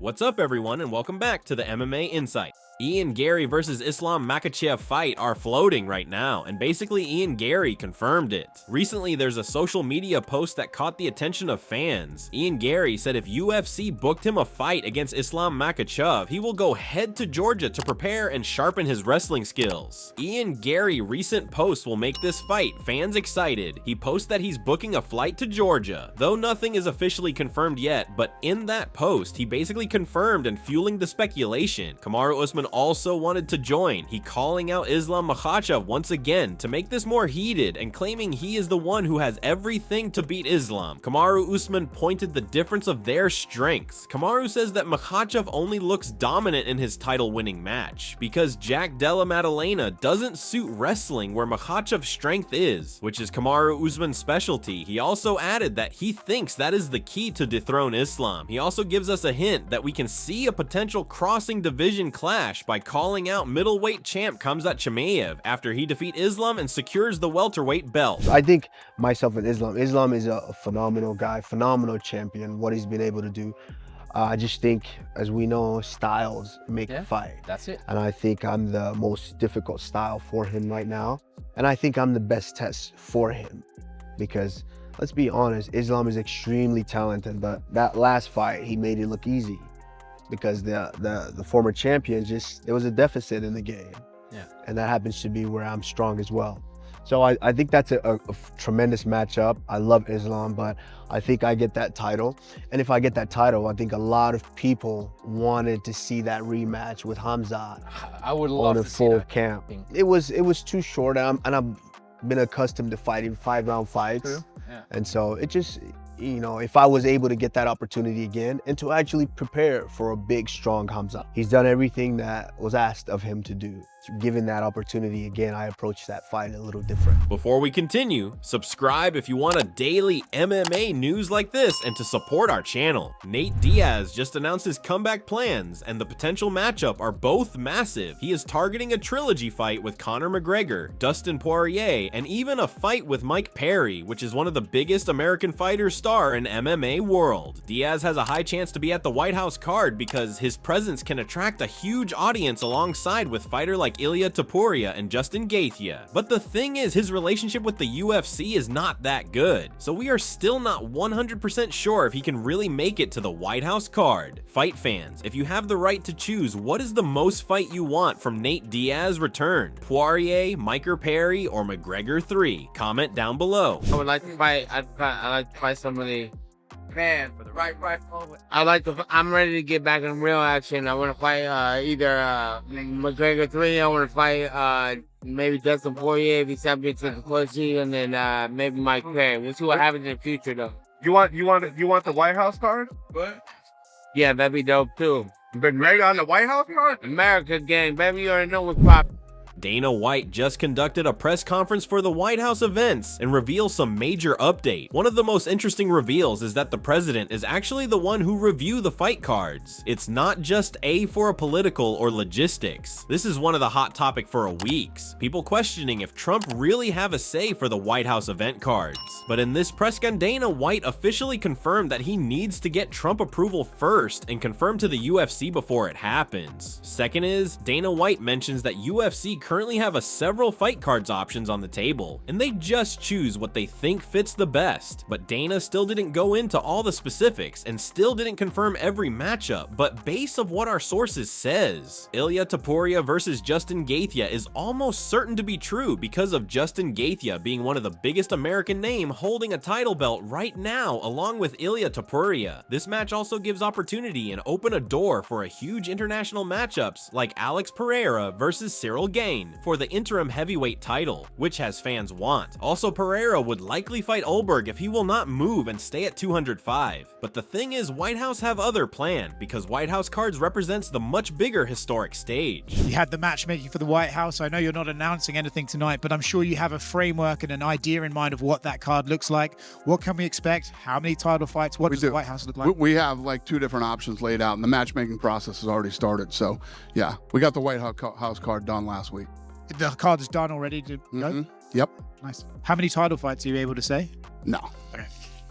What's up everyone and welcome back to the MMA Insight. Garry versus Islam Makhachev fight are floating right now, and basically Garry confirmed it. Recently there's a social media post that caught the attention of fans. Garry said if UFC booked him a fight against Islam Makhachev, he will go head to Georgia to prepare and sharpen his wrestling skills. Garry's recent post will make this fight fans excited. He posts that he's booking a flight to Georgia, though nothing is officially confirmed yet, but in that post he basically confirmed and fueling the speculation. Kamaru Usman also wanted to join. He calling out Islam Makhachev once again to make this more heated and claiming he is the one who has everything to beat Islam. Kamaru Usman pointed the difference of their strengths. Kamaru says that Makhachev only looks dominant in his title-winning match because Jack Della Maddalena doesn't suit wrestling where Makhachev's strength is, which is Kamaru Usman's specialty. He also added that he thinks that is the key to dethrone Islam. He also gives us a hint that we can see a potential crossing division clash by calling out middleweight champ Khamzat Chimaev after he defeats Islam and secures the welterweight belt. I think myself and Islam is a phenomenal guy, phenomenal champion, what he's been able to do. I just think, as we know, styles make a fight. That's it. And I think I'm the most difficult style for him right now. And I think I'm the best test for him because, let's be honest, Islam is extremely talented, but that last fight, he made it look easy because the former champion there was a deficit in the game. Yeah. And that happens to be where I'm strong as well. So I think that's a tremendous matchup. I love Islam, but I think I get that title. And if I get that title, I think a lot of people wanted to see that rematch with Khamzat. I would love on a to see full that. camp. It was too short, and I've been accustomed to fighting 5-round fights. True. Yeah. And so it just, you know, if I was able to get that opportunity again and to actually prepare for a big, strong Khamzat. He's done everything that was asked of him to do. So given that opportunity again, I approach that fight a little different. Before we continue, subscribe if you want a daily MMA news like this and to support our channel. Nate Diaz just announced his comeback plans, and the potential matchup are both massive. He is targeting a trilogy fight with Conor McGregor, Dustin Poirier, and even a fight with Mike Perry, which is one of the biggest American fighter star in MMA world. Diaz has a high chance to be at the White House card because his presence can attract a huge audience alongside with fighter like Ilia Topuria and Justin Gaethje. But the thing is, his relationship with the UFC is not that good, so we are still not 100% sure if he can really make it to the White House card. Fight fans, if you have the right to choose, what is the most fight you want from Nate Diaz return? Poirier, Mike Perry, or McGregor 3? Comment down below. I would like to fight. I'd like to fight somebody. Man, for the right moment. I'm ready to get back in real action. I want to fight either McGregor 3. I want to fight maybe Dustin Poirier if he's champion to the pussy, and then maybe Mike Perry. We'll see what happens in the future though. You want the White House card? What? Yeah, that'd be dope too. McGregor on the White House card? America gang, baby. You already know what's poppin'. Dana White just conducted a press conference for the White House events and revealed some major update. One of the most interesting reveals is that the president is actually the one who reviews the fight cards. It's not just for a political or logistics. This is one of the hot topic for weeks. People questioning if Trump really have a say for the White House event cards. But in this press con, Dana White officially confirmed that he needs to get Trump approval first and confirm to the UFC before it happens. Second is, Dana White mentions that UFC currently have several fight cards options on the table, and they just choose what they think fits the best. But Dana still didn't go into all the specifics and still didn't confirm every matchup, but based of what our sources says, Ilia Topuria versus Justin Gaethje is almost certain to be true because of Justin Gaethje being one of the biggest American name holding a title belt right now along with Ilia Topuria. This match also gives opportunity and open a door for a huge international matchups like Alex Pereira versus Cyril Gane for the interim heavyweight title, which has fans want. Also, Pereira would likely fight Olberg if he will not move and stay at 205. But the thing is, White House have other plan because White House cards represents the much bigger historic stage. You had the matchmaking for the White House. I know you're not announcing anything tonight, but I'm sure you have a framework and an idea in mind of what that card looks like. What can we expect? How many title fights? What does the White House look like? We have like 2 different options laid out, and the matchmaking process has already started. So yeah, we got the White House card done last week. The card is done already to go? Yep. Nice. How many title fights are you able to say? No. Okay.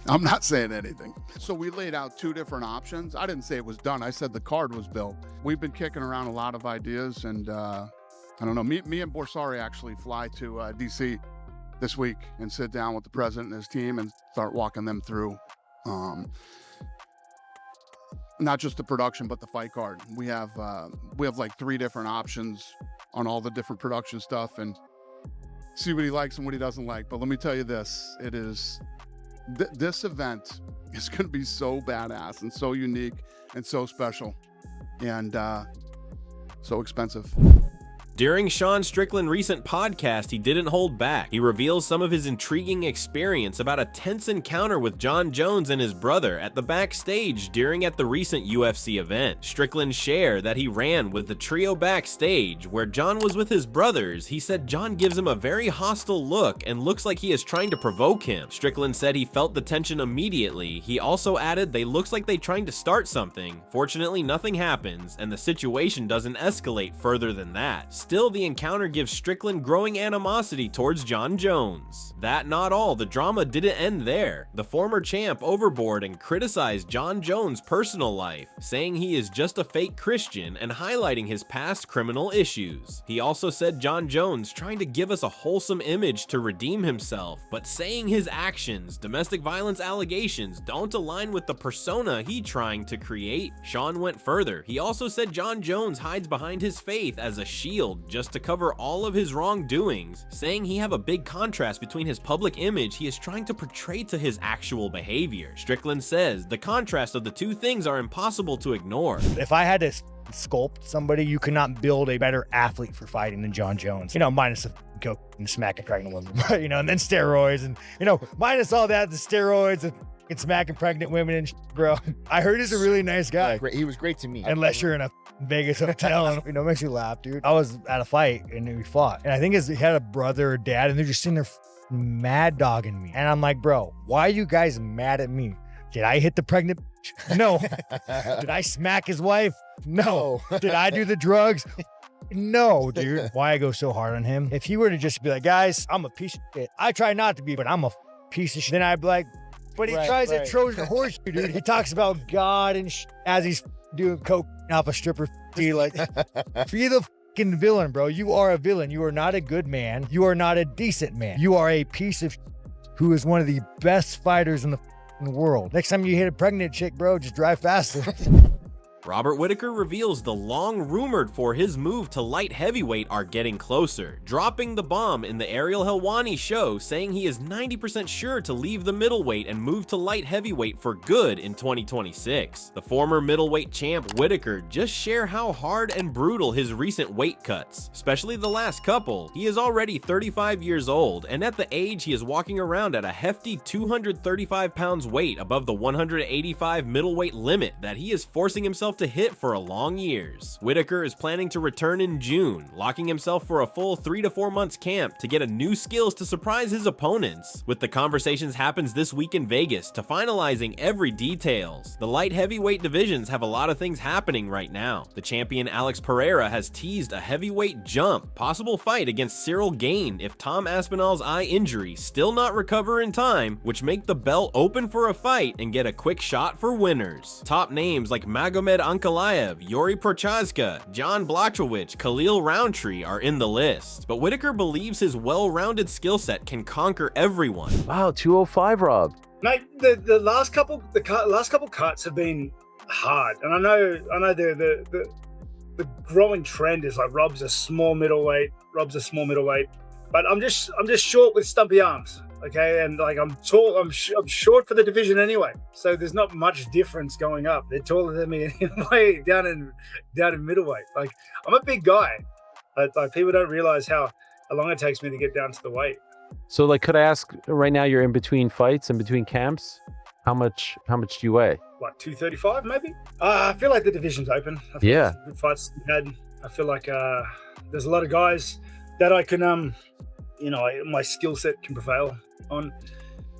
I'm not saying anything. So we laid out 2 different options. I didn't say it was done. I said the card was built. We've been kicking around a lot of ideas, and I don't know. Me and Borsari actually fly to DC this week and sit down with the president and his team and start walking them through not just the production but the fight card. We have like 3 different options on all the different production stuff and see what he likes and what he doesn't like. But let me tell you this, it is this event is going to be so badass and so unique and so special and so expensive. During Sean Strickland's recent podcast, he didn't hold back. He reveals some of his intriguing experience about a tense encounter with Jon Jones and his brother at the backstage during the recent UFC event. Strickland shared that he ran with the trio backstage where Jon was with his brothers. He said Jon gives him a very hostile look and looks like he is trying to provoke him. Strickland said he felt the tension immediately. He also added they looks like they trying to start something. Fortunately, nothing happens and the situation doesn't escalate further than that. Still, the encounter gives Strickland growing animosity towards Jon Jones. That not all, the drama didn't end there. The former champ overboard and criticized Jon Jones' personal life, saying he is just a fake Christian and highlighting his past criminal issues. He also said Jon Jones trying to give us a wholesome image to redeem himself, but saying his actions, domestic violence allegations, don't align with the persona he trying to create. Sean went further. He also said Jon Jones hides behind his faith as a shield just to cover all of his wrongdoings, saying he have a big contrast between his public image he is trying to portray to his actual behavior. Strickland says the contrast of the 2 things are impossible to ignore. If I had to sculpt somebody, you could not build a better athlete for fighting than Jon Jones. Minus the coke and smacking pregnant women, and then steroids and, minus all that, the steroids and smacking pregnant women and bro. I heard he's a really nice guy. He was great to me. Unless you're in a Vegas hotel and, makes you laugh, dude. I was at a fight and we fought. And I think he had a brother or dad and they're just sitting there mad dogging me. And I'm like, bro, why are you guys mad at me? Did I hit the pregnant? No. Did I smack his wife? No. Did I do the drugs? No, dude. Why I go so hard on him? If he were to just be like, guys, I'm a piece of shit. I try not to be, but I'm a piece of shit. Then I'd be like, but he tries to Trojan horse you, dude. He talks about God and as he's doing coke off a stripper. You're like, you're the fucking villain, bro. You are a villain. You are not a good man. You are not a decent man. You are a piece of who is one of the best fighters in the world. Next time you hit a pregnant chick, bro, just drive faster. Robert Whittaker reveals the long rumored for his move to light heavyweight are getting closer, dropping the bomb in the Ariel Helwani show, saying he is 90% sure to leave the middleweight and move to light heavyweight for good in 2026. The former middleweight champ Whittaker just share how hard and brutal his recent weight cuts, especially the last couple. He is already 35 years old, and at the age he is walking around at a hefty 235 pounds weight above the 185 middleweight limit that he is forcing himself to hit for a long years. Whittaker is planning to return in June, locking himself for a full 3 to 4 months camp to get a new skills to surprise his opponents. With the conversations happens this week in Vegas to finalizing every details. The light heavyweight divisions have a lot of things happening right now. The champion Alex Pereira has teased a heavyweight jump, possible fight against Cyril Gane if Tom Aspinall's eye injury still not recover in time, which make the belt open for a fight and get a quick shot for winners. Top names like Magomed Ankalaev, Yuri Prochazka, John Blachowicz, Khalil Roundtree are in the list, but Whittaker believes his well-rounded skill set can conquer everyone. Wow, 205, Rob. Mate, the last couple cuts have been hard, and I know the growing trend is like Rob's a small middleweight, but I'm just short with stumpy arms. Okay, and like I'm tall, I'm short for the division anyway, so there's not much difference going up. They're taller than me anyway, down in middleweight. Like I'm a big guy, but like people don't realize how long it takes me to get down to the weight. So like, could I ask, right now you're in between fights and between camps, how much do you weigh? What, 235 maybe? I feel like the division's open. I feel like some good fights had. I feel like there's a lot of guys that I can my skill set can prevail on,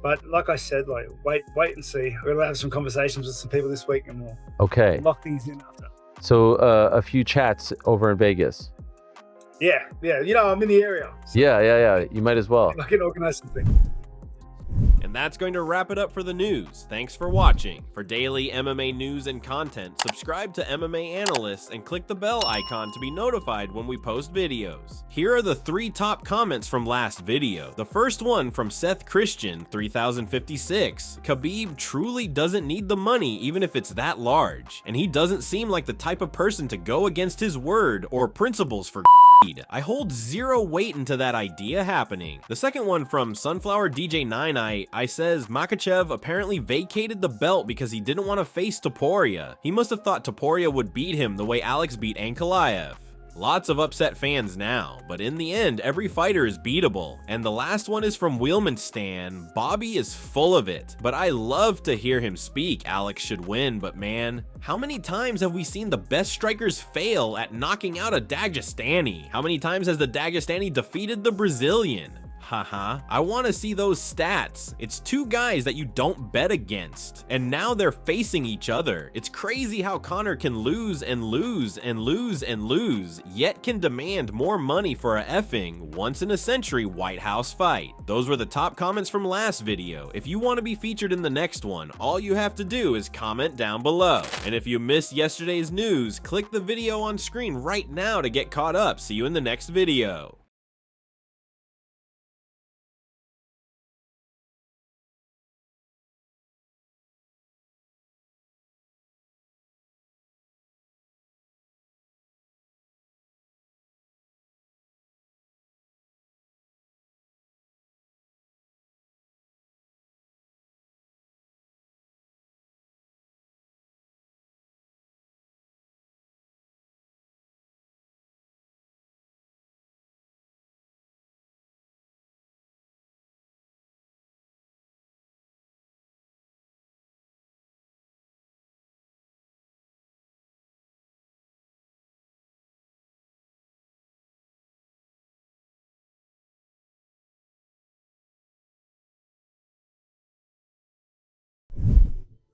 but like I said, like wait and see. We're gonna have some conversations with some people this week and we'll lock things in after. So a few chats over in Vegas. Yeah, I'm in the area. So yeah, you might as well. I can organize something. And And that's going to wrap it up for the news. Thanks for watching. For daily MMA news and content, subscribe to MMA Analysts and click the bell icon to be notified when we post videos. Here are the 3 top comments from last video. The first one from Seth Christian 3056. Khabib truly doesn't need the money even if it's that large, and he doesn't seem like the type of person to go against his word or principles for I hold zero weight into that idea happening. The second one from Sunflower DJ 9 I says Makhachev apparently vacated the belt because he didn't want to face Topuria. He must have thought Topuria would beat him the way Alex beat Ankalaev. Lots of upset fans now, but in the end, every fighter is beatable. And the last one is from Wheelman Stan. Bobby is full of it, but I love to hear him speak. Alex should win, but man, how many times have we seen the best strikers fail at knocking out a Dagestani? How many times has the Dagestani defeated the Brazilian? Haha, I want to see those stats. It's 2 guys that you don't bet against, and now they're facing each other. It's crazy how Conor can lose and lose and lose and lose, yet can demand more money for a effing once-in-a-century White House fight. Those were the top comments from last video. If you want to be featured in the next one, all you have to do is comment down below. And if you missed yesterday's news, click the video on screen right now to get caught up. See you in the next video.